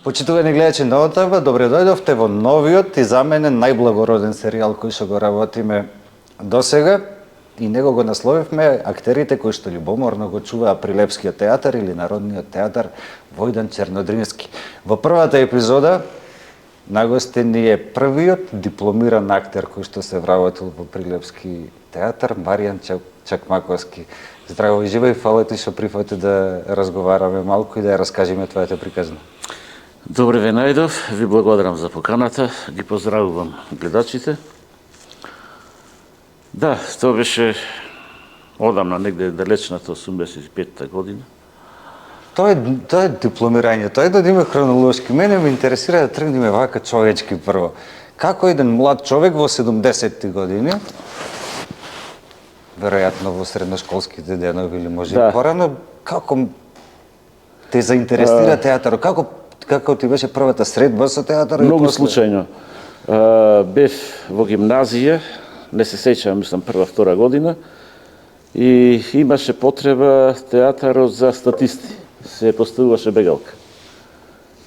Почитувани гледачи на ОТВ, добре дојдовте во новиот и за мене најблагороден серијал кој што го работиме досега. И него го насловивме актерите кои што љубоморно го чуваа Прилепскиот театар или Народниот театар Војдан Чернодрински. Во првата епизода нагостен ни е првиот дипломиран актер кој што се вработил во Прилепски театар, Маријан Чакмаковски. Здраво и живеј, фала ти што прифати да разговараме малку и да ја раскажеме твојата приказна. Добре ве најдов, ви благодарам за поканата, ги поздравувам гледачите. Да, тоа беше одамна, негде далечната 85-та година. Тоа е дипломирање, тоа е да има хронолошки. Мене ме интересира да тргнеме вака човечки прво. Како еден млад човек во 70-ти години, веројатно во средношколските денови или може и порано, како те заинтересира театарот? Како ти беше првата средба со театарот? Многу случајно. Бев во гимназија, не се сеќавам, мислам прва, втора година, и имаше потреба театарот за статисти. Се поставуваше бегалка.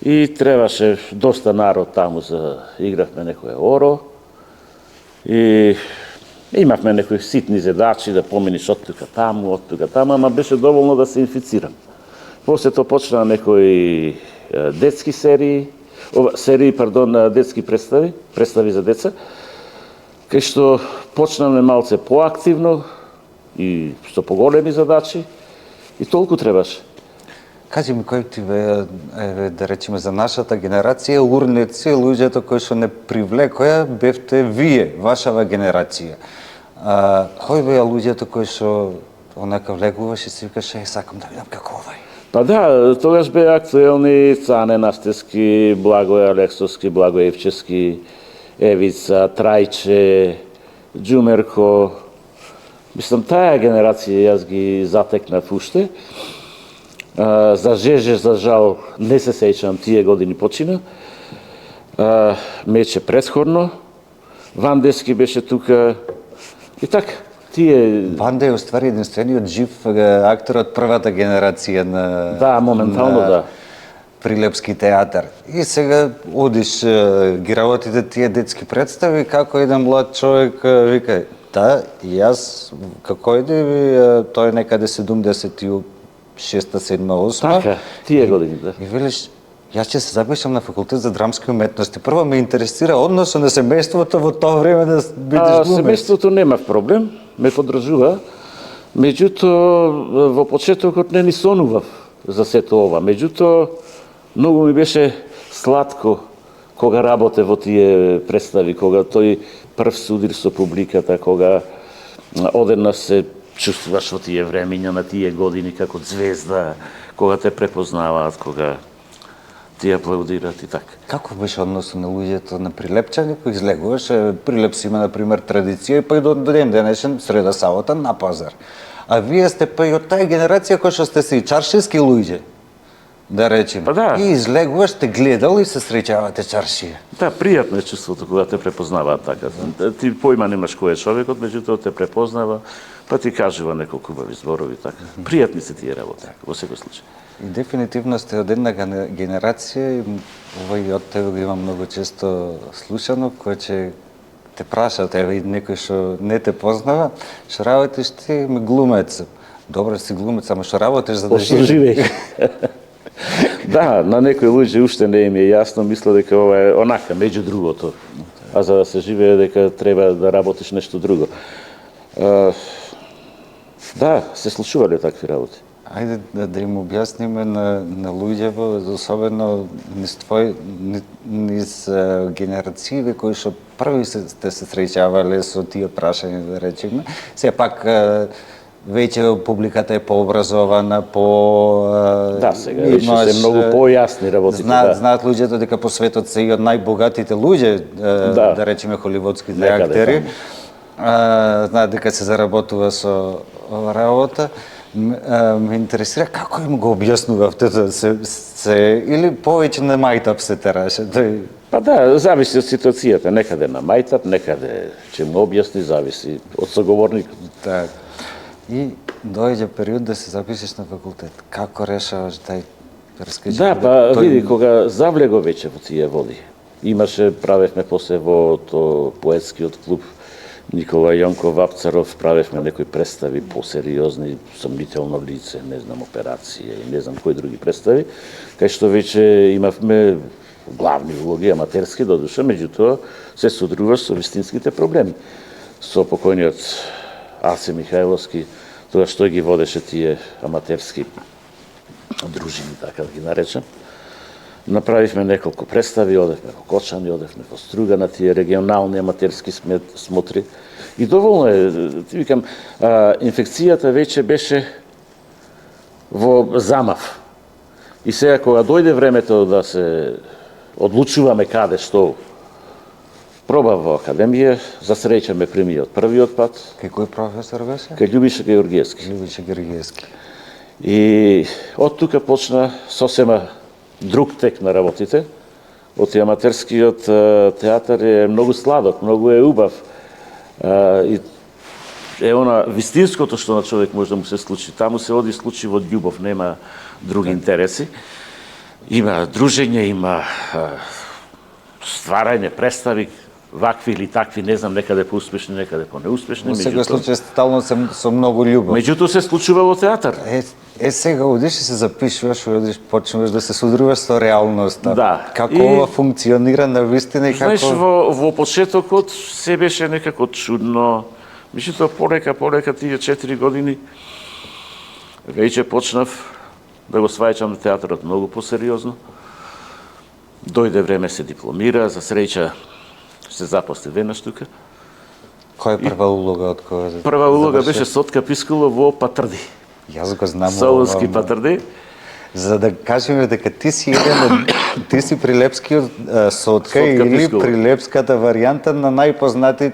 И требаше доста народ таму за игравме некоја оро. И имавме некои ситни задачи да поминиш од тука таму, ама беше доволно да се инфицирам. После тоа почнаа некои детски детски представи за деца, кај што почнавме малце поактивно и со поголеми задачи и толку требаше. Кажи ми, кој ти бе, да речеме, за нашата генерација, урници, луѓето кои што не привлекоја, бевте вие, вашава генерација. Кои беа луѓето кои што онака влегуваш и си викаш, сакам да видам како овај? Па да, тогаш беа актуелни Цане Настевски, Благој Алексовски, Благој Евчевски, Евица, Трајче, Џумерко. Мислам, таа генерација јас ги затекнав уште. За Жеже, за жал, не се сеќавам, тие години почина. Мече предходно. Вандески беше тука. И така, тие... Ванде е уствари единствениот жив актер од првата генерација на... Да, моментално да. Прилепски театар. И сега одиш, ги работите тие детски представи, како еден млад човек вика, да, јас, како иде, тој некаде 76-та, 7-та, 8-та. Така, тие години, да. И велиш, јас ќе се запишам на факултет за драмски уметности. Прво ме интересира односот на семејството во тоа време да бидеш глумец. Семејството немав проблем, ме подржува. Меѓутоа, во почетокот не ни сонував за сето ова. Меѓутоа, многу ми беше сладко кога работе во тие представи, кога тој прв судир со публиката, кога одеднаш се чувствуваш во тие времиња на тие години како звезда, кога те препознаваат, кога ти аплаудираат и така. Како беше односот на луѓето на Прилепчани кои излегуваш? Прилеп си има, например, традиција и па и до ден денешен, среда, сабота, на пазар. А вие сте па и од таа генерација кои што сте си чаршиски луѓе, да речеме. Па да. И излегуваш, те гледал и се среќавате чаршија. Да, пријатно е чувството кога те препознаваат така. Ти поима немаш кој е човекот, меѓутоа те препознава, па ти кажува неколку убави зборови така. Пријатни се тие работи, во секој случај. И дефинитивно сте од една генерација, и овој од тебе го има многу често слушано, кој ќе те прашат, еве и некој што не те познава, што работиш ти, глумец. Добро си глумец, ама што работиш за да живееш? Да, на некои луѓе уште не им е јасно, мисля дека ова е онака, меѓу другото. А за да се живее дека треба да работиш нешто друго. Да, се случувале такви работи. Ајде да им објасниме на луѓево, особено низ генерацији кои што први сте се среќавале со тие прашања, да речеме. Сепак веќе публиката е пообразована, Да, сега веќе се многу појасни работите. Знаат луѓето дека по светот се и од најбогатите луѓе, да речеме холивудските актери. Знаат дека се заработува со ова работа. Ме интересира како им го објаснувавте или повеќе на мајтап се тераше? Па да, зависи од ситуацијата. Некаде на мајтап, некаде ќе му објасни, зависи од соговорникот. И дојде период да се запишеш на факултет. Како решаваш Раскажи Да, ми, па види, кога завлего веќе во тие води, правевме после во поетскиот клуб Никола Јонков Вапцаров, правевме некои представи посериозни, сомнително лице, не знам, операција и не знам кои други представи, кај што веќе имавме главни улоги, аматерски додуша, меѓутоа се содруваш со вистинските проблеми. Со покојниот Асе Михајловски, тоа што ги водеше тие аматерски дружини, така да ги наречам. Направивме неколку представи, одевме во Кочани, одевме во Струга на тие регионални аматерски смотри. И доволно е, ти викам, инфекцијата веќе беше во замав. И сега кога дојде времето да се одлучуваме каде што пробав во академија, за среќа ме прими од првиот пат. Кај кој професор беше? Кај Љубиша Георгиевски. Љубиша Георгиевски. И од тука почна сосема друг тек на работите. Оти аматерскиот театар е многу сладок, многу е убав. И е она вистинското што на човек може да му се случи. Таму се оди случи во љубов, нема други интереси. Има дружење, има стварање, представи, вакви или такви, не знам, некаде поуспешни, некаде понеуспешни. Во секој случај стално со многу љубов. Меѓутоа се случува во театар. Сега одиш и се запишуваш, одиш, почнуваш да се содруваш со реалноста. Да. Како ова функционира на вистина и како... Знаеш, во почетокот се беше некако чудно. Меѓутоа, полека тие 4 години веќе почнав да го сваќам театарот многу посериозно. Дојде време се дипломира, за среќа се запости веднаш тука. Која е прва улога од кога? Прва улога беше Сотка Пискула во Патрди. Јас го знам. Солунски Патрди. За да кажеме дека ти си ти си прилепскиот Сотка или Пискула. прилепската варијанта на најпознатата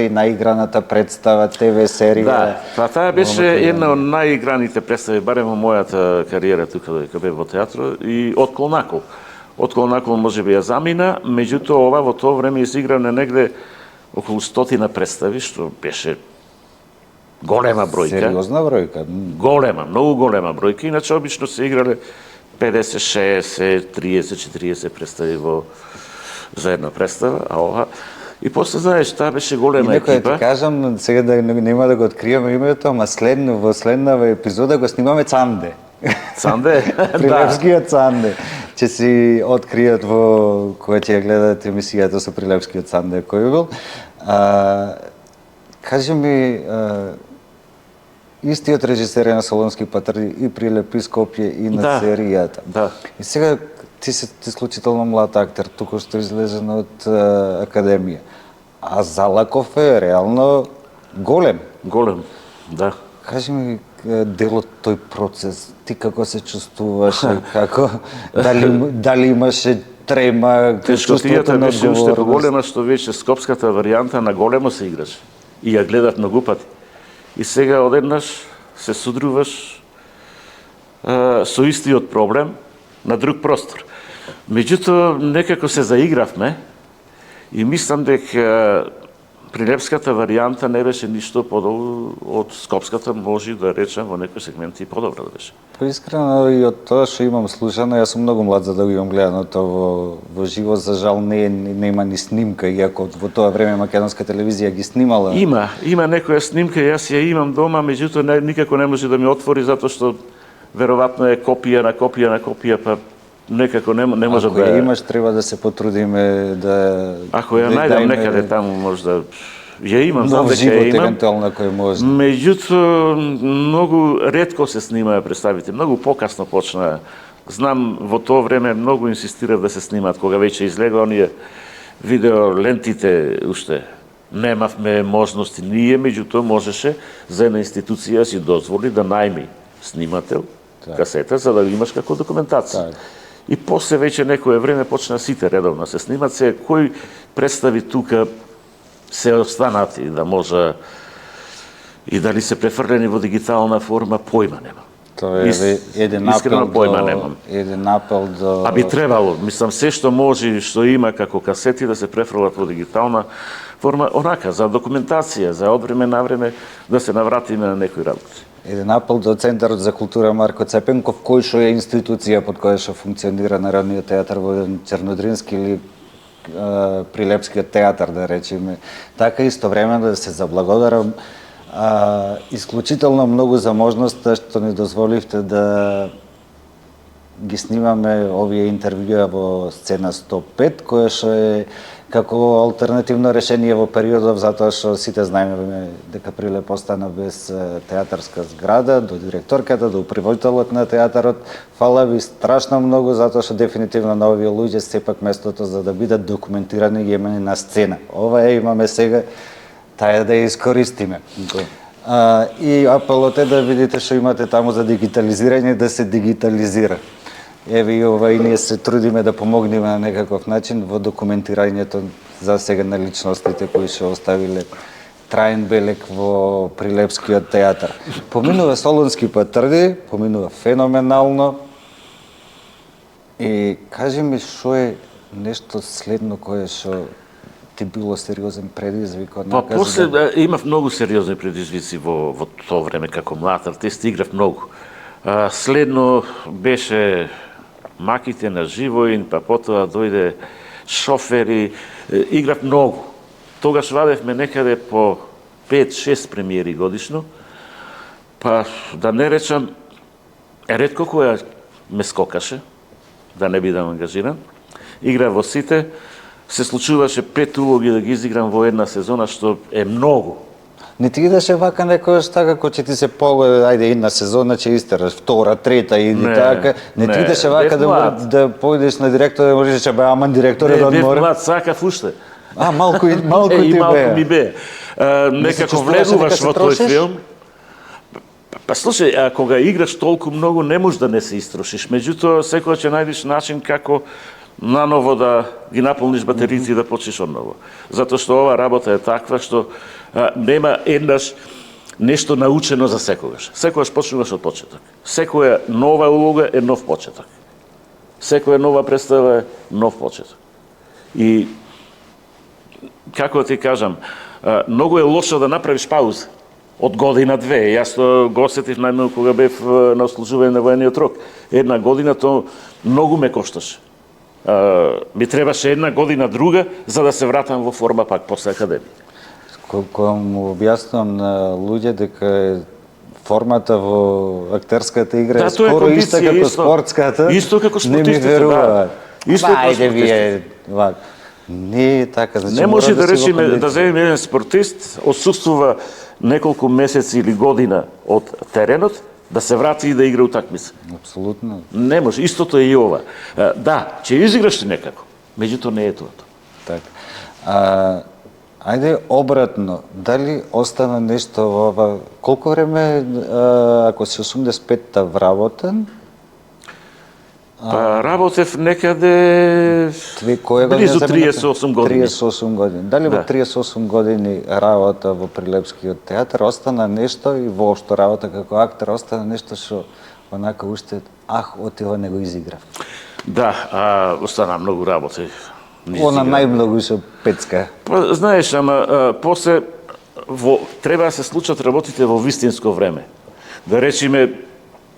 и најиграната представа ТВ серија. Да, па таа беше една од најиграните представи, барем во мојата кариера тука дека бев во театрот, и Откол накол. Откол накол можеби ја замина, меѓутоа ова во тоа време изигране негде околу 100 представи, што беше голема бројка. Сериозна бројка. Голема, многу голема бројка. Иначе обично се играле 50, 60, 30, 40 представи за една представа, а ова и после знаеш, таа беше голема екипа. И некој ти кажам, сега да нема да го откриеме името, ама во следнава епизода го снимаме Цанде. Цанде? Прилепскиот Цанде. Ќе си откријат во кога ќе ја гледат емисијата со Прилепскиот Цанде кој бил. Кажи ми, истиот режисер е на Солунски Патрди и Прилеп и Скопје и на серијата. Да. И сега ти си исклучително млад актер, туку што излезен од академија. А Залаков е реално голем. Голем, да. Кажи ми дел од тој процес, ти како се чувствуваше, како дали имаше трема, Тешкотијата беше уште поголема што веќе скопската варијанта на големо се играше. И ја гледав многу пати. И сега одеднаш се судруваш со истиот проблем на друг простор. Меѓутоа, некако се заигравме и мислам дека прилепската варијанта не беше ништо подобро од скопската, може да речем во некои сегменти подобра да беше. Поискрено и од тоа што имам слушано, јас сум многу млад за да го имам гледано тоа во живо, за жал нема ни снимка, иако во тоа време македонска телевизија ги снимала. Има некоја снимка, јас ја имам дома, меѓутоа никако не може да ми отвори затоа што веројатно е копија на копија, па некако не може да... Ако ја имаш, треба да се потрудиме да... Ако ја најдам некаде таму, може да... Ја имам, знам дека ја имам. евентуално кој може. Меѓутоа, многу ретко се снимаа представите, многу покасно почнаа. Знам, во тоа време многу инсистирав да се снимаат, кога веќе излега оние видео лентите уште. Немавме можности ние, меѓутоа можеше за една институција си дозволи да најми снимател, касета, за да имаш како документација. И после веќе некое време почна сите редовно се снимат, се кои представи тука се останати да може и дали се префрлени во дигитална форма, појма нема. Тоа е еден апел до... А би требало, мислам, се што може и што има како касети да се префрлат во дигитална форма, онака, за документација, за од време на време да се навратиме на некои работи. Еден апел до Центарот за култура Марко Цепенков, кој што е институција под која што функционира Народниот театар во Чернодрински или Прилепскиот театар, да речеме. Така истовремено да се заблагодарам исклучително многу за можноста што ни дозволивте да ги снимаме овие интервјуа во сцена 105, која што е како алтернативно решение во периодов, затоа што сите знаеме дека Прилеп остана без театарска зграда, до директорката, до управителот на театарот. Фала ви страшно многу, затоа што дефинитивно на овие луѓе сепак местото за да бидат документирани ги имаме на сцена. Ова имаме сега, таа да ја искористиме. И апелот е да видите што имате таму за дигитализирање, да се дигитализира. Еве и ова и ние се трудиме да помогнеме на некаков начин во документирањето за сега на личностите кои се оставиле траен белег во Прилепскиот театар. Поминува Солунски патрди, поминува феноменално. И кажи ми што е нешто следно кое што ти било сериозен предизвик? Па после имав многу сериозни предизвици во тоа време како млад артист, играв многу. Следно беше Маките на Живоин, па потоа дојде Шофери, играв многу. Тогаш вадевме некаде по 5-6 премиери годишно, па да не речам, ретко која ме скокаше, да не бидам ангажиран. Играв во сите, се случуваше 5 улоги да ги изиграм во една сезона, што е многу. Не ти идеше вака некојаш така, кој ќе ти се ајде една сезона ќе истераш, втора, трета или така. Не ти идеше вака да појдеш на директор да можеш да аман директорот да одмори. Бев млад, сакав уште. Малку ти бе. Малку ми бе. Некако влегуваш во тој филм. Па слушај, кога играш толку многу, не можеш да не се истрошиш. Меѓутоа, секогаш ќе најдеш начин како наново да ги наполниш батериите и да почнеш одново. Затоа што ова работа е таква што нема еднаш нешто научено за секогаш. Секогаш почнуваш од почеток. Секоја нова улога е нов почеток. Секоја нова представа е нов почеток. И како ти кажам, многу е лошо да направиш пауза од година-две. Јас го осетив најмногу кога бев на ослужување на воениот рок. Една година тоа многу ме кошташе. Ми требаше една година друга за да се вратам во форма пак после академија. Кога му објаснувам на луѓе дека формата во актерската игра е скоро иста како спортската, исто како не ми веруваат. Исто како ајде вие, не е така. Значи, не може да речеме да земеме еден спортист, отсуствува неколку месеци или година од теренот, да се врати и да игра утакмица. Апсолутно. Не може, истото е и ова. Да, ќе изиграш некако, меѓутоа не е тоа. Така. Ајде обратно, дали остана нешто во ова, колку време, ако си 85-та вработен? Па работев некаде близу 38 години. 38 години. Дали во 38 години работа во Прилепскиот театар остана нешто и воопшто работа како актер остана нешто што онака уште отива не го изиграв? Да, остана многу работи. Она најмногу што пецка. Па, знаеш, ама после треба да се случат работите во вистинско време. Да речеме,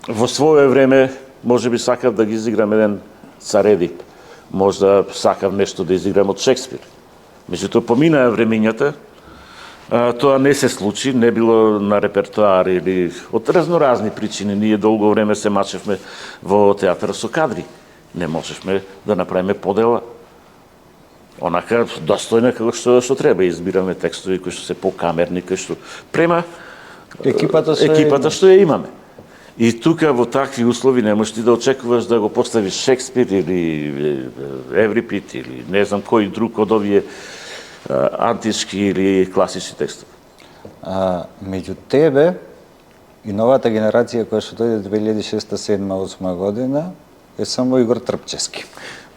во свое време може би сакав да ги изиграм еден Цареди, можда сакав нешто да изиграм од Шекспир. Меѓутоа поминаа времењата, тоа не се случи, не било на репертоар или од разноразни причини. Ние долго време се мачевме во театарот со кадри. Не можевме да направиме подела онака достојна како што треба. Избираме текстови кои што се покамерни, кои што према екипата што ја имаме. И тука во такви услови не можеш ти да очекуваш да го поставиш Шекспир или Еврипид или не знам кој друг од овие антички или класични текстови. Меѓу тебе и новата генерација која што дојде 2006-2007-2008 година, е само Игор Трпчевски.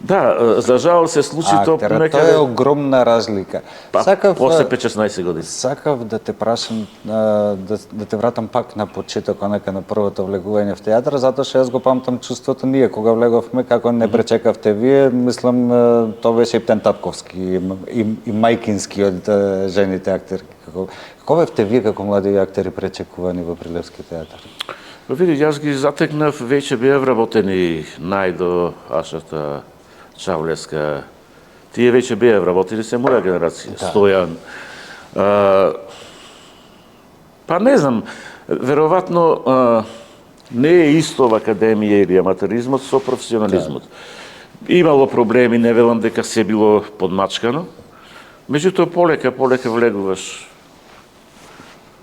Да, за жал се случи тоа Тоа е огромна разлика. После 5-16 години. Сакав да те прашам, да те вратам пак на почеток, онака на првото влегување в театар, затоа што јас го памтам чувството ние кога влеговме, како не пречекавте вие, мислам тоа беше Ептен Татковски и мајкински од жените актери. Како бевте вие како млади актери пречекувани во Прилепски театар? Види, јас ги затекнав, веќе беа вработени Најдо, Ашата, Чавлеска, тие веќе беа вработени, се моја генерација, да. Стојан. Па не знам, веројатно не е исто во академија или аматеризмот со професионализмот. Да. Имало проблеми, не велам дека се било подмачкано, меѓутоа полека влегуваш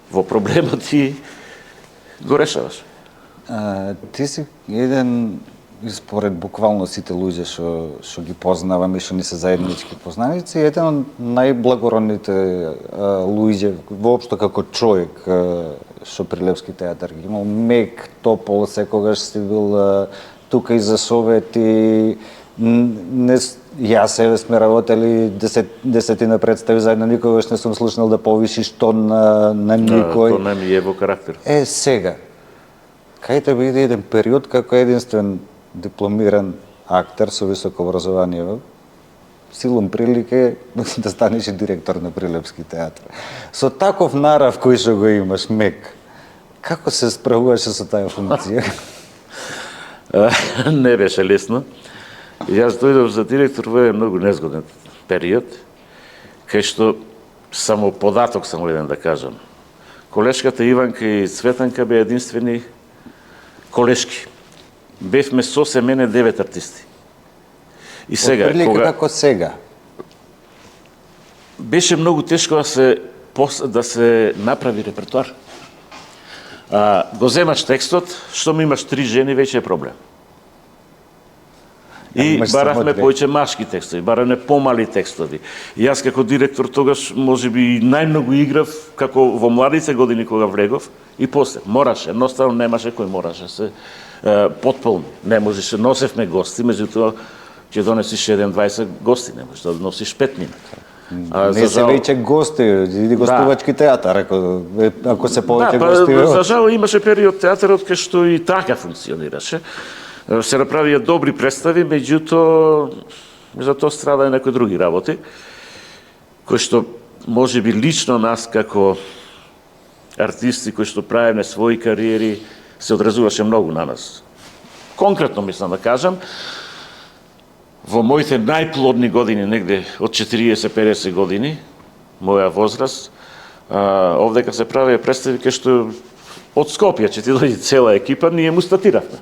во проблемот и го решаваш. Ти си еден, според буквално сите луѓе што ги познаваме и што ни се заеднички познаници, еден од најблагородните луѓе воопшто како човек што Прилепски театар ги имал, мек, топол, секогаш си бил тука и за совети. Јас себе сме работели десетина представи заедно, никогаш не сум слушнал да повишиш тон на никој. Тоа не ми е во карактер. Сега, кај те биде еден период како единствен дипломиран актер со високо образование, силум прилike да станеш и директор на Прилепски театар. Со таков нарав кој што го имаш, мек, како се справуваше со таа функција? Не беше лесно. Јас дојдов за директор во еден многу незгоден период, кај што само податок само еден да кажам. Колешката Иванка и Цветанка беа единствени колешки. Бевме со семене 9 артисти. И сега, кога како сега, беше многу тешко да се направи репертуар. Го земаш текстот, што ми имаш 3 жени, веќе е проблем. И баравме повеќе машки текстови, баравме помали текстови. Јас како директор тогаш можеби најмногу играв како во младите години кога влегов и после мораше, едноставно немаше кој мораше се потполни. Не можеше, носевме гости, меѓутоа ќе донесиш 20 гости, не можеш да носиш 5 мина. Не се веќе гости, иди гостувачки театар, ако се повеќе гости. За жал имаше период театарот кај што и така функционираше. Се направија добри представи, меѓутоа за тоа страда и некои други работи, кои што можеби лично нас како артисти кои што правиме своји кариери се одразуваше многу на нас. Конкретно мислам да кажам, во моите најплодни години, негде од 40-50 години, моја возраст, овдека се правија представи кај што од Скопје ќе ти дојде цела екипа, ние му статиравме.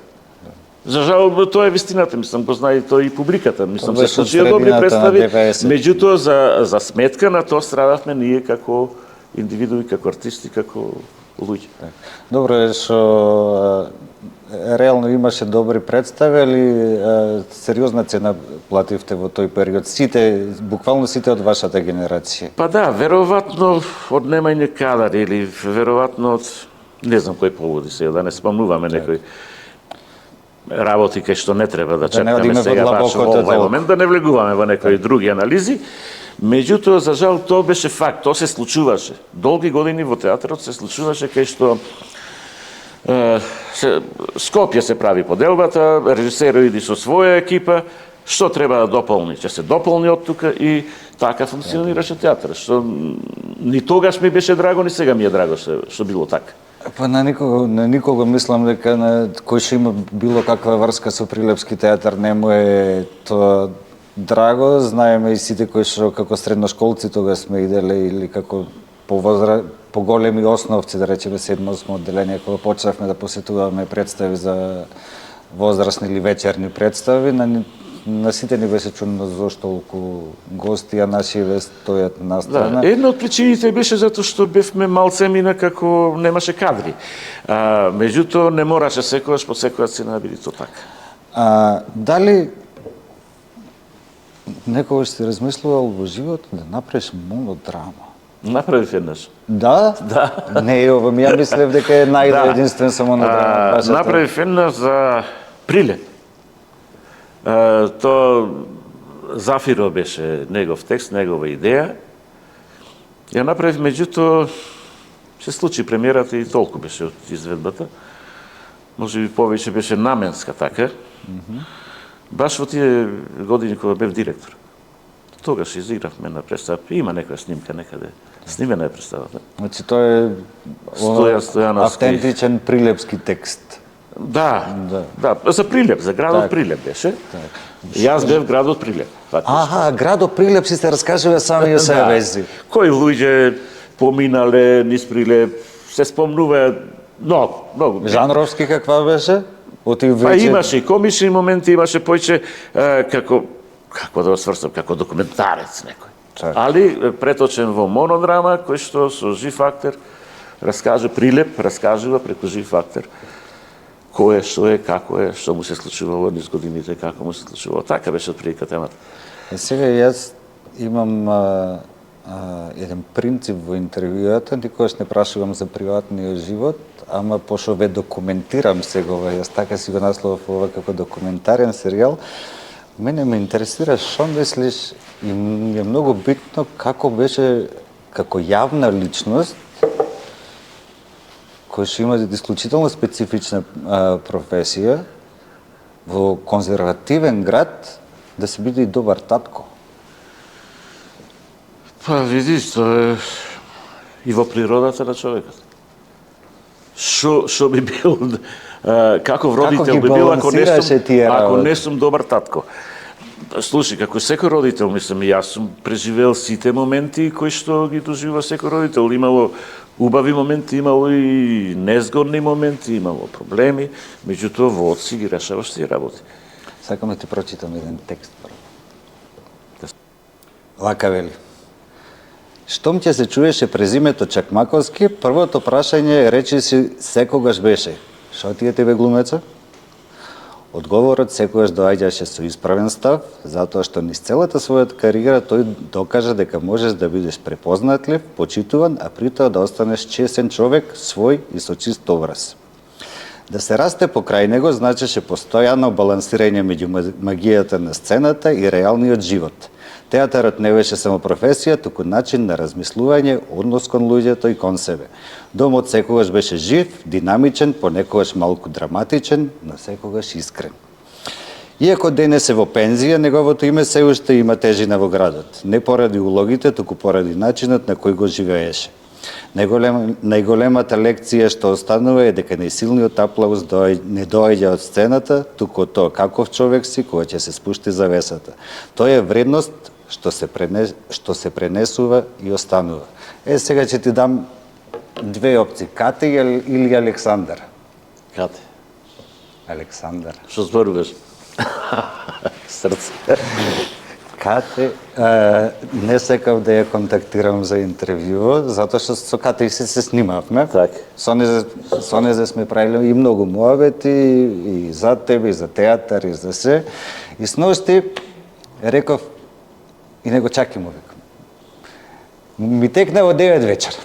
За жал, тоа е вистината, мислам, го знае тоа и публиката. Мислам, се случија добри представи, меѓутоа за сметка на тоа страдавме ние како индивидуи, како артисти, како луѓе. Добро е што реално имаше добри представи, али сериозна цена плативте во тој период. Сите, буквално сите од вашата генерација. Па да, веројатно од немање кадар или веројатно од не знам кој поводи сега, да не спомнуваме некој работи кај што не треба да чепкаме сега баш во овој момент, да не влегуваме во некои други анализи. Меѓутоа, за жал, тоа беше факт, тоа се случуваше. Долги години во театарот се случуваше кај што Скопје се прави поделбата, режисерот иди со своја екипа, што треба да дополни, ќе се дополни од тука и така функционираше театар, што ни тогаш ми беше драго, ни сега ми е драго што било така. Па на никого мислам дека кој што има било каква врска со Прилепски театар не му е тоа драго. Знаеме и сите кои што како средношколци тога сме иделе или како поголеми основци, да речеме 7-8 одделение, кога почнавме да посетуваме представи за возрастни или вечерни представи, на сите ни беше чудно зошто толку гости, а нашиве стојат настрана. Да, една од причините беше затоа што бевме малце мина како немаше кадри. Меѓутоа не мораше секогаш по секоја цена да биде тоа така. Дали некогаш си размислувал во живот да направиш монодрама? Направив еднаш. Да? Да. Не, ја мислев дека е единствен само на драма. Направив една за Прилеп. Тоа Зафиро беше негов текст, негова идеја. Ја направив, меѓутоа се случи премиерата и толку беше од изведбата. Може би повеќе беше наменска така. Баш во тие години кога бев директор. Тогаш изигравме на представа. Има некоја снимка некаде. Снимена е представата. Значи тоа е Стојан Стојановски. автентичен прилепски текст. Да, за Прилеп, за градот Прилеп беше. Јас бев градот Прилеп. Аха, градот Прилеп си се раскажува сами о себе си. Кои луѓе поминале низ Прилеп, се спомнуваат многу. Жанровски каква беше? Па имаше и комични моменти, имаше поиќе како да го сврстам, како документарец некој. Али преточен во монодрама, кој што со жив актер Прилеп раскажува преку жив актер кој е, што е, како е, што му се случувало низ годините, како му се случувало. Така беше отприлика темата. Сега јас имам еден принцип во интервјуата, никогаш не прашувам за приватниот живот, ама пошто ве документирам сегова, јас така си го насловав ова како документарен серијал, мене ме интересира што мислиш и ми е многу битно како беше како јавна личност кој што има исклучително специфична професија во конзервативен град да се биде и добар татко. Па видиш, тоа е и во природата на човекот. Што би бил, каков родител би бил ако не сум добар татко? Слушай, како секој родител, мислам, и јас сум преживел сите моменти кои што ги доживува секој родител. Имало убави моменти, имало и незгодни моменти, имало проблеми, меѓутоа во одси ги решаваш тие работи. Сакам да ти прочитам еден текст. Вака вели. Штом ќе се чуеше презимето Чакмаковски, првото прашање речи си секогаш беше: шо ти е тебе глумеца? Одговорот секогаш доаѓаше со исправен став, затоа што низ целата својата кариера тој докажа дека можеш да бидеш препознатлив, почитуван, а при тоа да останеш честен човек, свој и со чист образ. Да се расте покрај него значеше постојано балансирање меѓу магијата на сцената и реалниот живот. Театарот не беше само професија, туку начин на размислување, однос кон луѓето и кон себе. Домот секогаш беше жив, динамичен, понекогаш малку драматичен, но секогаш искрен. Иако денес е во пензија, неговото име се уште има тежина во градот. Не поради улогите, туку поради начинот на кој го живееше. Најголемата лекција што останува е дека најсилниот аплауз не доаѓа од сцената, туку од тоа каков човек си кога ќе се спушти завесата. Тоа е вредност што се пренесува и останува. Сега ќе ти дам две опции, Кате или Александар? Кате. Александар. Што зборуваш? Срце. Кате, не секав да ја контактирам за интервју, затоа што со Кате и се снимавме. Так. Со незе сме правиле и многу муабети, и за тебе, и за театар, и за се. И сношти реков, и него чаки му викам. Ми текна во 9 вечер.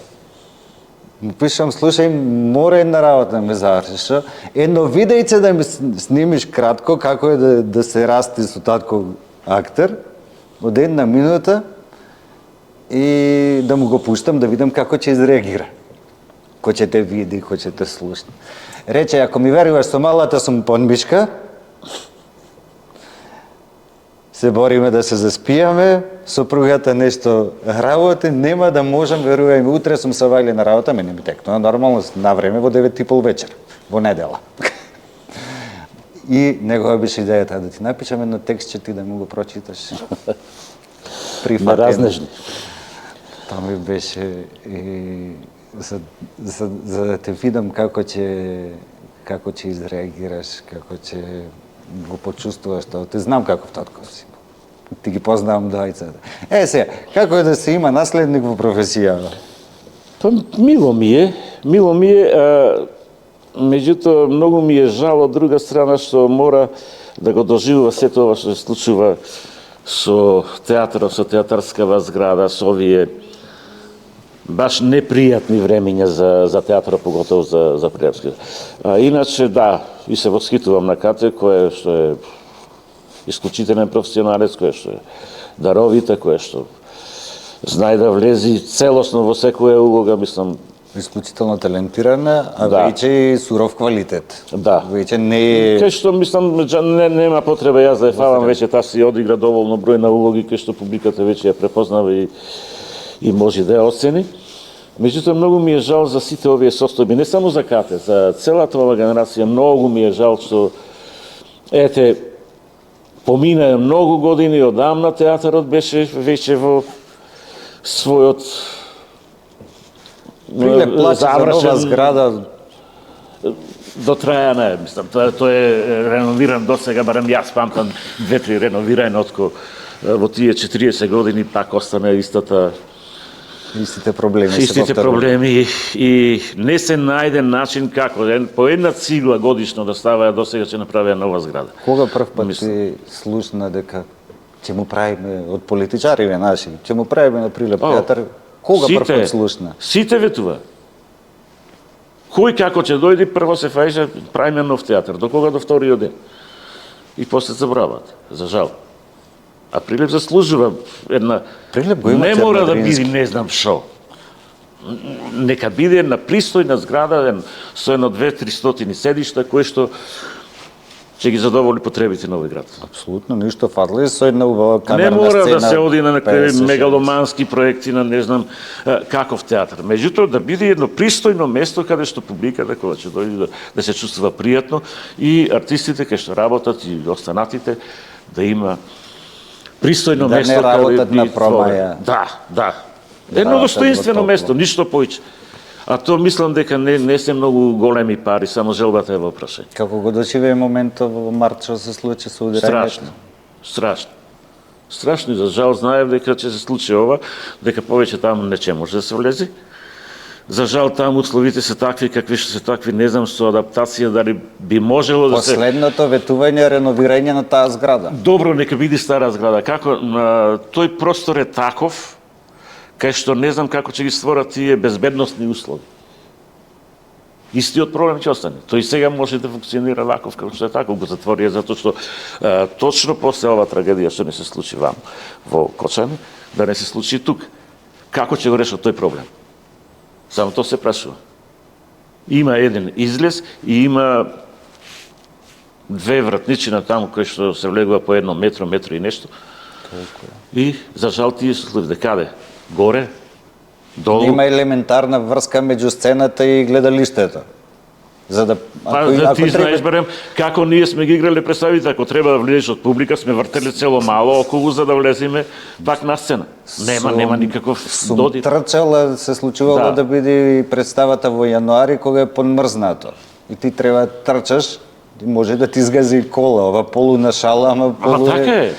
Му пишам, слушај, мора една работа ме завршиш. Едно видејце да ми снимиш кратко, како е да се расти со татко актер, од една минута, и да му го пуштам, да видам како ќе изреагира. Кој ќе те види, кој ќе те слушне. Рече, ако ми веруваш со малата сум понбишка, се бориме да се заспијаме, сопругата нешто работи, нема да можам, верувај ми, утре сум се вајле на работа, мене ми текнува нормално, на време во 9:30 вечер, во недела. И негова беше идејата да ти напишам едно текстче, ти да му го прочиташ. На разнежни. Тоа ми беше за да те видам како ќе изреагираш, како ќе го почувствуваш тоа. Ти знам каков татко си. Ти ги познавам двајцата. Сега, како е да се има наследник во професијава? Па мило ми е, меѓутоа многу ми е жал од друга страна што мора да го доживува сето ова што се случува со театарот, со театарскава зграда, со овие баш непријатни времиња за театарот, поготово за Прилепски. Иначе, да, и се восхитувам на Кате, кој што е исклучителен професионалец, кој што е даровита, кој што знае да влези целосно во секоја улога, мислам. Исклучително талентирана, а Да. веќе и суров квалитет. Да. Веќе не е... Кај што мислам нема потреба јас да ја фалам, веќе таа си одигра доволно број на улоги кај што публиката веќе ја препознава и може да ја оцени. Меѓутоа многу ми е жал за сите овие состојби, не само за Кате, за целата ова генерација, многу ми е жал што ете помина многу години одамна театарот беше веќе во својот Приле плаче за нова зграда. Дотрајана е, мислам, тоа е реновиран досега, барем јас памтам 2-3 реновирање откако во тие 40 години пак остана истите проблеми и не се најде начин како по една цигла годишно да ставаја досега ќе направија нова зграда. Кога прв пат ти слушна дека ќе му правиме од политичариве наши, ќе му правиме на Прилеп театар? Кога прв пат слушна? Сите ветува. Кој како ќе дојде, прво се фајше, правиме нов театар. До кога? До вториот ден. И после забрават, за жал. А Прилеп заслужува една... Прилеп го има не мора да Чернодрински. биде не знам шо. Нека биде една пристојна зграда, со едно 200-300 седишта, кои што ќе ги задоволи потребите на овој град. Апсолутно ништо фатли со една убава камерна Не мора сцена. да се оди на некои 50-60. мегаломански проекти на не знам каков театар. Меѓутоа да биде едно пристојно место каде што публиката кога ќе дојде да се чувствува пријатно и артистите кои што работат и останатите да има пристојно Да не место работат би на творело. промаја. Да. Едно работат достоинствено во место, топло. ништо поиќе. А то мислам дека не се многу големи пари, само желбата е во прашање. Како го доживее моментот во март што се случи со удирањето? Страшно и за жал знаев дека ќе се случи ова, дека повеќе таму не ќе може да се влезе. За жал таму условите се такви какви што се такви, не знам со адаптација дали би можело да се... Последното ветување, реновирање на таа зграда. Добро, нека биде стара зграда. Како тој простор е таков, кај што не знам како ќе ги створат тие безбедносни услови. Истиот проблем ќе остане. Тој сега може да функционира ваков како што е таков, го затворија затоа што точно после ова трагедија што не се случи во Кочани, да не се случи и тук. Како ќе го решат тој проблем? Само тоа се прашува. Има еден излез и има две вратничина таму кои што се влегува по 1 метро, метро и нешто. И за жал тие се случи каде? Горе, долу. Има елементарна врска меѓу сцената и гледалиштето. За да Ти знаеш барем како ние сме ги играле представите, ако треба да влезеш од публика, сме вртеле цело мало околу за да влеземе пак на сцена. Нема никаков додир. Трчала се случувало да биде представата во јануари кога е подмрзнато. И ти треба да трчаш, може да ти изгази кола, ова полу на шала, ама полу така е.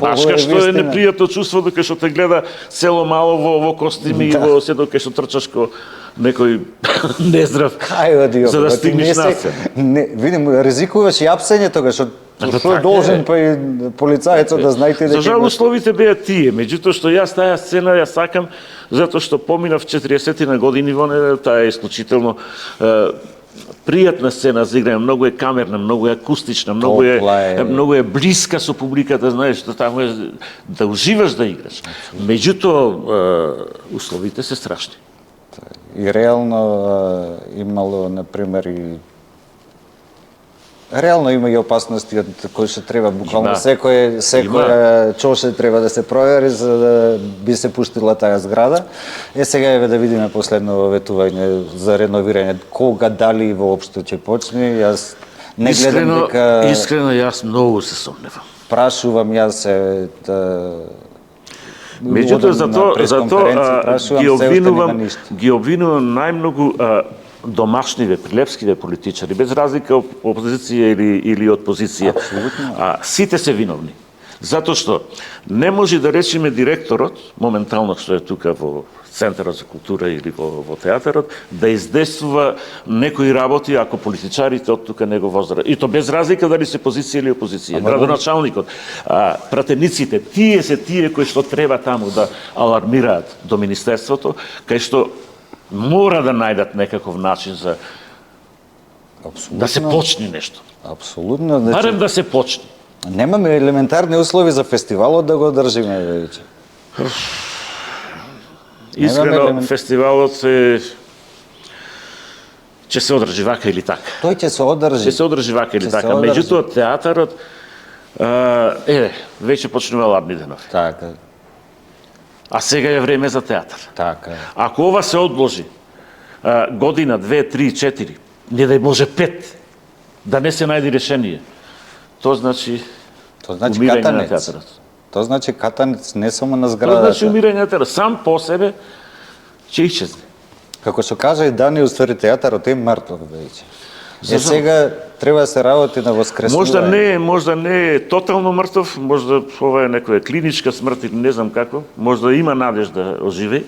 Баш кај што е непријатно чувство кај што те гледа цело мало во костими и во се кај што трчаш ко некој нездрав за да стигнеш на сцена. Видим, ризикуваш и апсење тогаш, што е должен па и полицајецот да знаете дека... За жал условите беа тие, меѓутоа што јас таа сцена ја сакам затоа што поминав 40 на години во неа, таа е исклучително пријатна сцена за играње, многу е камерна, многу е акустична, многу е блиска со публиката, знаеш, што таму е да уживаш да играш. Меѓутоа условите се страшни. И реално имало, например, реално има и опасности од кои што треба буквално секоја чоше треба да се провери за да би се пуштила таа зграда. Сега еве да видиме последно ветување за реновирање. Кога, дали воопшто ќе почне? Јас не гледам дека... Искрено, јас многу се сомневам. Прашувам јас Меѓутоа ги обвинувам најмногу домашниве, прилепскиве политичари, без разлика од опозиција или од позиција. Сите се виновни. Затоа што не може да речеме директорот, моментално што е тука во Центарот за култура или во театарот, да издействува некои работи ако политичарите од тука не го воздрат. И то без разлика дали се позиција или опозиција. Градоначалникот, пратениците, тие се тие кои што треба таму да алармираат до Министерството, кај што мора да најдат некаков начин за да се почне нешто. Апсолутно. Барем да се почне. Немаме елементарни услови за фестивалот да го одржиме веќе. Искрено, фестивалот ќе се одржи вака или така. Тој ќе се одржи. Ќе се одржи вака или Ќе се така. одржи. Меѓутоа, театарот, веќе почнува ладни денови. Така, А сега е време за театар. така. Ако ова се одложи година, 2, 3, 4, не да може 5, да не се најде решение, тоа значи Тоа значи умирање на катанец. театарот. Тоа значи катанец не само на Тоа зградата. значи умирање на театарот. Сам по себе ќе исчезне. Како што кажа и Дани, уствари театарот е мртов веќе. За жал. Сега треба да се работи на воскреснување. Можда не е тотално мртов, можда ова е некоја клиничка смрт или не знам како, можда има надеж да оживе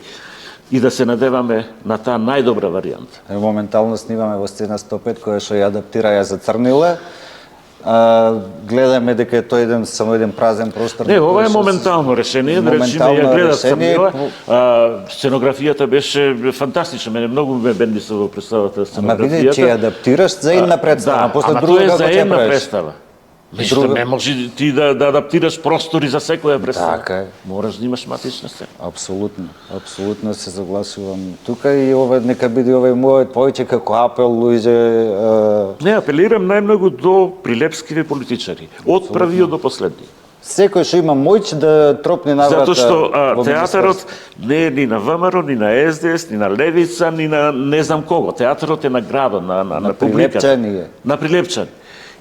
и да се надеваме на таа најдобра варијанта. Моментално снимаме во сцена 105 која што ја адаптира ја зацрнила. Гледаме дека е тој само еден празен простор. Не, ова е моментално решение, да речеме, ја гледав Самила, сценографијата беше фантастична, мене многу ме бенди се во представата Ама види, сценографијата. че ја адаптираш за една представа, Да, после ама друга тоа е како за ќе една правиш? представа. Меѓутоа, не може ти да адаптираш простори за секоја представа. Така е. Мораш да имаш матична сцена. Апсолутно се согласувам. Тука и ова нека биде овој мојот повеќе како апел, луѓе, Не, апелирам најмногу до прилепскиве политичари, од првиот до последни. секој што има моќ да тропне наврата. Затоа што во театарот не е ни на ВМРО, ни на СДС, ни на Левица, ни на не знам кого. Театарот е на градот, на публиката. прилепчани е. На прилепчани.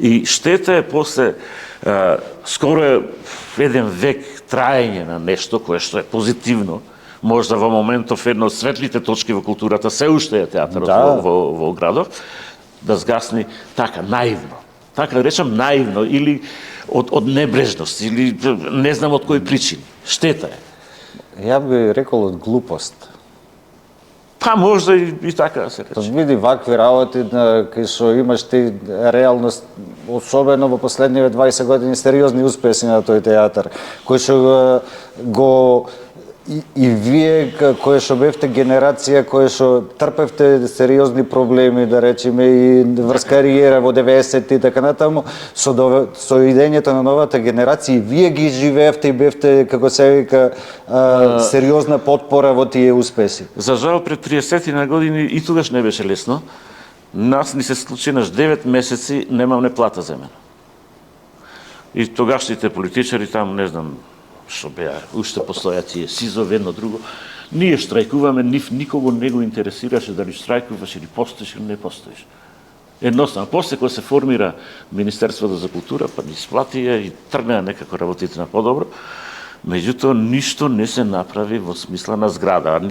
И штета е после скоро е еден век траење на нешто кое што е позитивно. Можда во моментов едно од светлите точки во културата се уште е театарот Да. во градов, да сгасни така наивно. Така да речам наивно или од небрежност или не знам од кои причини. Штета е. Ја би рекол од глупост. Па можда и така да се Тоа рече. види вакви работи кај што имаш ти реалност, особено во последниве 20 години сериозни успеси на тој театар, кој што го и вие кои што бевте генерација кои што трпевте сериозни проблеми, да речеме и врз кариера во 90-ти и така натаму, со идењето на новата генерација и вие ги живеевте и бевте како се вика сериозна потпора во тие успеси. За жал пред 30 на години и тогаш не беше лесно. Нас ни се случи наш 9 месеци немаме плата за мене. И тогашните политичари там, не знам, што беа, уште постоја тие СИЗО, едно друго. Ние штрајкуваме, никого не го интересираше дали штрајкуваш или постоиш или не постоиш. Едноставно, после кога се формира Министерството за култура, па ни сплатија и тргнаа некако работите на подобро, меѓутоа ништо не се направи во смисла на зграда.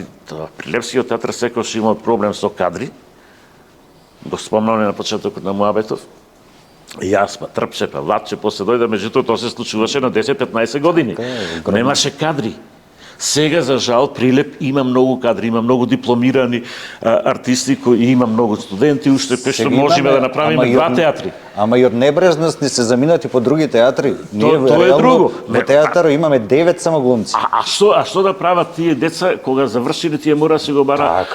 Прилепскиот театар секогаш имал проблем со кадри, го спомнаме на почетокот на муабетов, јас па трпче, па ватче, после дојде, меѓутоа тоа се случуваше на 10-15 години. Немаше кадри. Сега, за жал, Прилеп има многу кадри, има многу дипломирани артисти кои има многу студенти, уште што можеме да направиме два театри. Ама и од небрежност ни се заминати по други театри. Тоа е друго. Во театар имаме 9 само глумци. А што да прават тие деца кога завршиле, тие мора да си го бара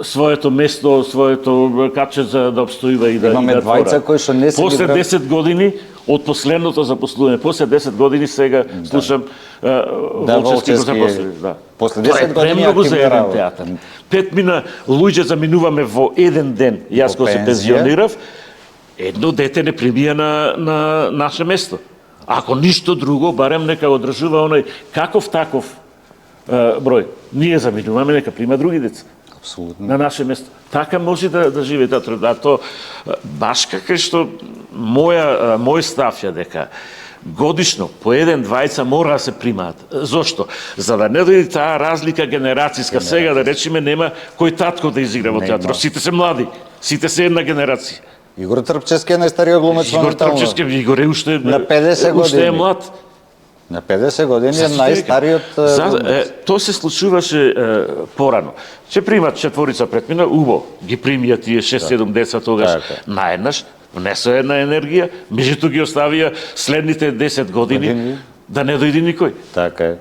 своето место, своето каче за да обстојува и да имаме двајца кои што не се после 10 години од последното запослување, после 10 години сега слушам Волчевски го запослили, да. После 10 години премногу за еден активира театар. 5 мина луѓе заминуваме во еден ден. Јас кога се пензионирав, едно дете не примија на наше место. Ако ништо друго, барем нека одржува оној каков таков број. Ние заминуваме, нека прима други деца. Апсолутно. На наше место. Така може да живее театар. Да, то баш како што мој став е дека годишно по еден двајца мора да се примаат. Зошто? За да не дојде таа разлика генерацијска. Сега да речеме нема кој татко да изигра во театар. Сите се млади, сите се една генерација. Игор Трпчевски е најстариот глумец во Игор Трпчевски, Игор е уште на 50 години. Уште е млад. На 50 години е најстариот глумец. Тоа се случуваше порано. Че примат четворица претмина, убо, ги примија тие 6-7 деца тогаш наеднаш, внесоа една енергија, меѓутоа ги оставија следните 10 години да не дојде никој. Така е.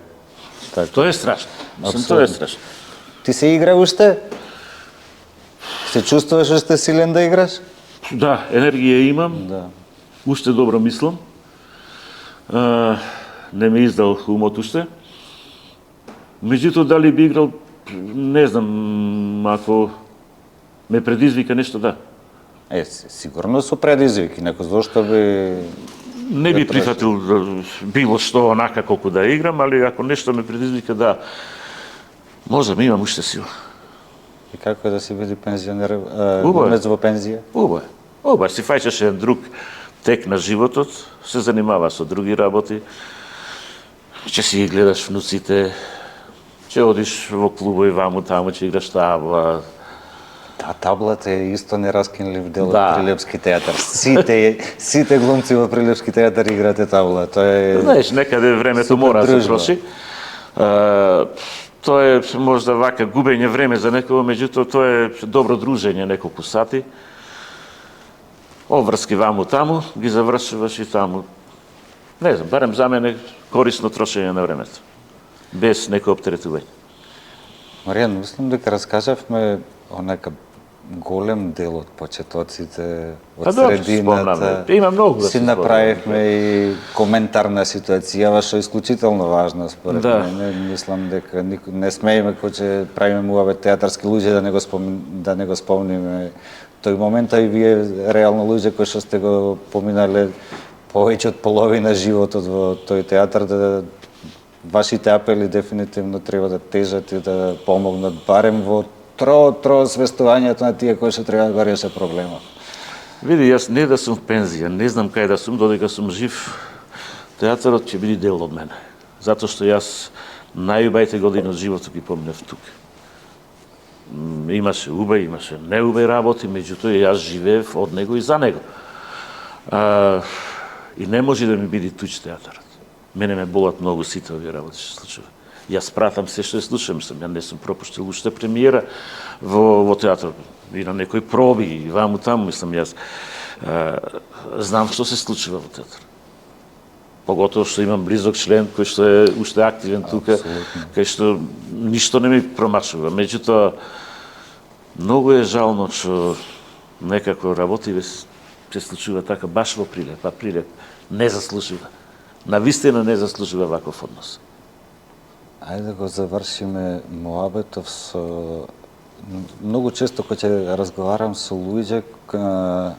Тоа е страшно. Мислам, тоа е страшно. Ти се игра уште? Се чувствуваш уште силен да играш? Да, енергија имам. Да. уште добро мислам. Не ме издал умот уште. Меѓутоа, дали би играл, не знам, ако ме предизвика нешто, да. Сигурно со предизвики, некој зошто би... Не би прифатил било што онака колку да играм, али ако нешто ме предизвика, да, можам, имам уште сила. И како е да си биде пензионер, Убаво е. во пензија? Убаво е. Убаво е. Си фаќаш еден друг тек на животот, се занимава со други работи, ќе си ги гледаш внуците, ќе одиш во клубови ваму таму, ќе играш табла. Таблата е исто нераскинлив дел од Да. Прилепски театар. Сите глумци во Прилепски театар играте табла. Тоа е... Знаеш, некаде времето супер мора да се дружба. троши. Тоа е можда вака губење време за некого, меѓутоа тоа е добро дружење неколку сати. Обврски ваму таму, ги завршуваш и таму. Не знам, барем за мене корисно трошење на времето. Без некој оптеретување. Маријан, мислам дека раскажавме онака голем дел од почетоците, од Па добро, средината. спомнаме. Има многу да си се направивме и коментар на ситуацијава, што е исклучително важно според Да. мене. Мислам дека не смееме кој ќе правиме муабет театарски луѓе да не го спомниме тој момент, а и вие реално луѓе кои што сте го поминале повеќе од половина животот во тој театар, да вашите апели дефинитивно треба да тежат и да помогнат барем во троосвестувањето на тие кои што треба да го реше проблемот. Види, јас не да сум в пензија, не знам кај да сум, додека сум жив, театарот ќе биде дел од мене. Затоа што јас најубајте години од животот ги поминав тука. Имаше убај, имаше неубај работи, меѓутоа јас живеев од него и за него. И не може да ми биде туч театарот. Мене ме болат многу сите овие работи што се случува. Јас пратам се што е случува, мислам, ја не сум пропуштил уште премиера во театарот. И на некои проби, и ваму таму, мислам, јас знам што се случува во театар. Поготово што имам близок член кој што е уште активен тука, кај што ништо не ми промашува. Меѓутоа, многу е жално што некако работиве се случува така баш во Прилеп, а Прилеп не заслужува. Навистина не заслужува ваков однос. Ајде да го завршиме муабетов со... Многу често кога ќе разговарам со луѓе, кога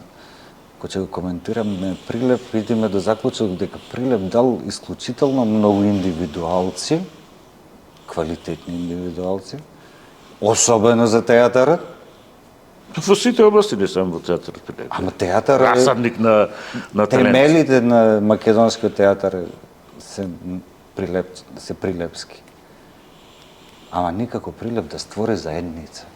ќе го коментираме Прилеп, видиме до заклучок дека Прилеп дал исклучително многу индивидуалци, квалитетни индивидуалци, особено за театарот. Во сите области, не само во театарот Прилеп. Ама театарот е... Расадник на талент. Темелите на македонскиот театар се прилепски. Ама никако Прилеп да створи заедница.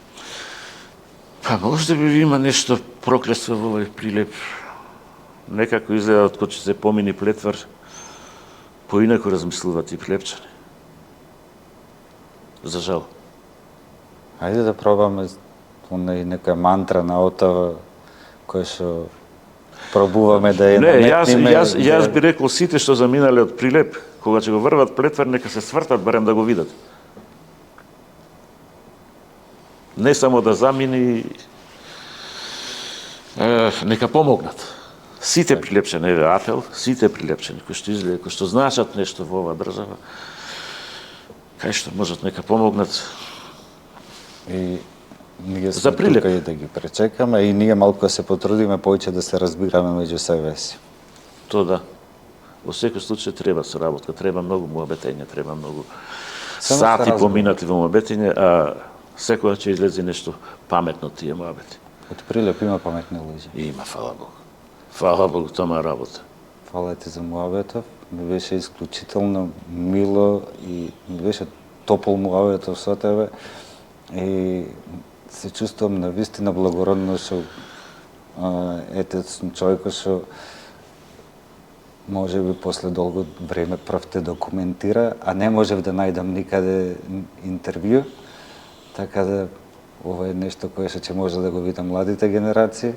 Па може би има нешто проклество во овој Прилеп. Некако изгледа од кога ќе се помини Плетвар, поинако размислуваат и плепчани. За жал. Ајде да пробаме некоја мантра на Отава, која што пробуваме да ја Не, наметниме. јас би рекол сите што заминале од Прилеп, кога ќе го врват Плетвар, нека се свртат барем да го видат. Не само да замини, нека помогнат. Сите прилепчани, еве апел, сите прилепчани кои што изгледа, кои што значат нешто во оваа држава, кај што можат нека помогнат. И ние За сме Прилеп. тука и да ги пречекаме и ние малку се потрудиме повеќе да се разбираме меѓу себе си. Тоа да. Во секој случај треба соработка, треба многу муабетење, треба многу Само сати разговор. поминати во муабетење, а секоја ќе излезе нешто паметно тие муабети. Од Прилеп има паметни луѓе. Има, фала Богу. Фала Богу, тоа работа. Фала ти за муабетов. Ми беше исклучително мило и ми беше топол муабетов со тебе. И се чувствувам навистина благородно што ете сум човек што може би после долго време прв те документира, а не можев да најдам никаде интервју, така да ова е нешто кое што ќе може да го видат младите генерации,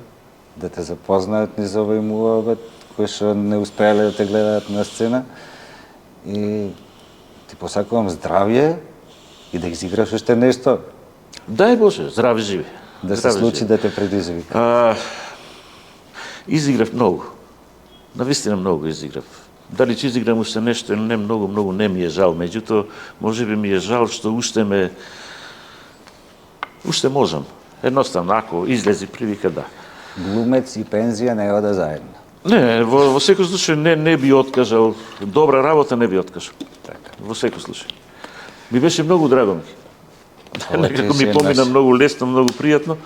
да те запознаат низ овој муабет, кои што не успеале да те гледаат на сцена. И ти посакувам здравје и да изиграш уште нешто, Дај Боже, здрави живи. да се Здрави случи живи. да те предизвика. Изиграв многу. Навистина многу изиграв. Дали ќе изиграм уште нешто или не, многу не ми е жал. Меѓутоа, можеби ми е жал што уште можам. Едноставно, ако излези привика, да. Глумец и пензија не ода заедно. Не, во секој случај не би откажал. Добра работа не би откажал. Така. Во секој случај. Ми беше многу драго ми. Некако ми си помина наш. многу лесно, многу пријатно.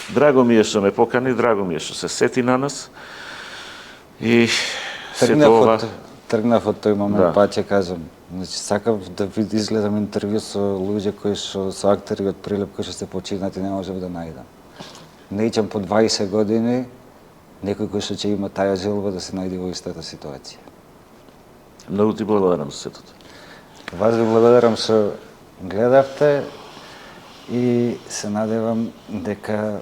Драго ми е што ме покани, драго ми е што се сети на нас. И сето ова... Тргнав од тој момент, Да. па ќе кажам. Значи, сакав да изгледам интервју со луѓе кои што со актери од Прилеп кои што се починати, не можев да најдам. Неќам по 20 години некој кој што ќе има таја желба да се најде во истата ситуација. Многу ти благодарам за сетото. Вас ви благодарам што гледавте и се надевам дека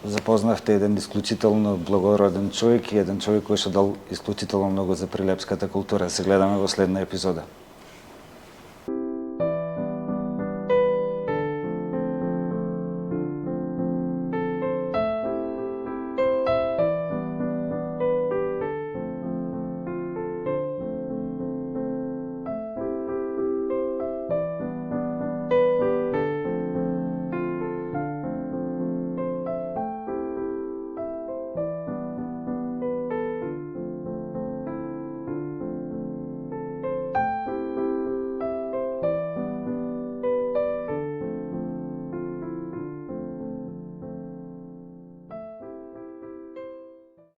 запознавте еден исклучително благороден човек и еден човек кој што дал исклучително многу за прилепската култура. Се гледаме во следна епизода.